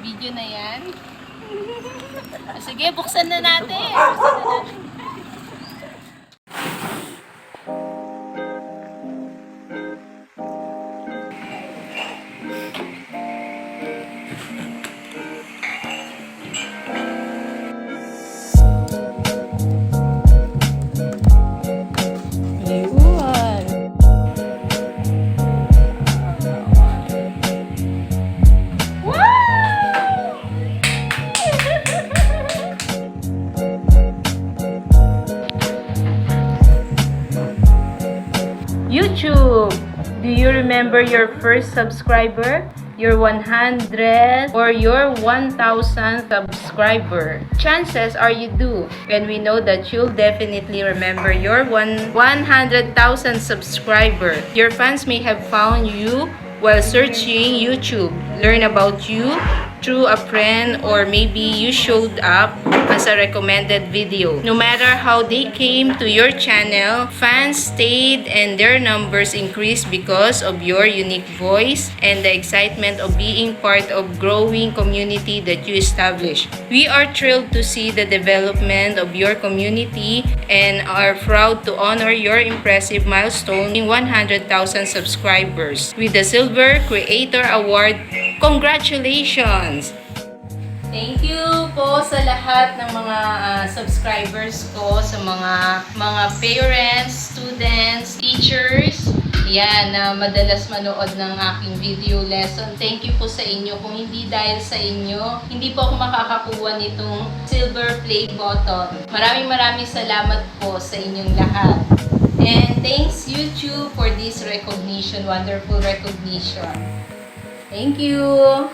video na yan. Sige, buksan na natin. Buksan na natin. YouTube, do you remember your first subscriber? Your 100 or your 1,000 subscriber? Chances are you do. And we know that you'll definitely remember your 100,000 subscriber. Your fans may have found you while searching YouTube, learn about you through a friend, or maybe you showed up as a recommended video. No matter how they came to your channel, fans stayed and their numbers increased because of your unique voice and the excitement of being part of growing community that you established. We are thrilled to see the development of your community and are proud to honor your impressive milestone in 100,000 subscribers with the Silver Creator Award. Congratulations! Thank you po sa lahat ng mga subscribers ko, sa mga parents, students, teachers. Yan, na madalas manood ng aking video lesson. Thank you po sa inyo. Kung hindi dahil sa inyo, hindi po ako makakakuha nitong silver play button. Maraming salamat po sa inyong lahat. And thanks YouTube for this recognition, wonderful recognition. Thank you!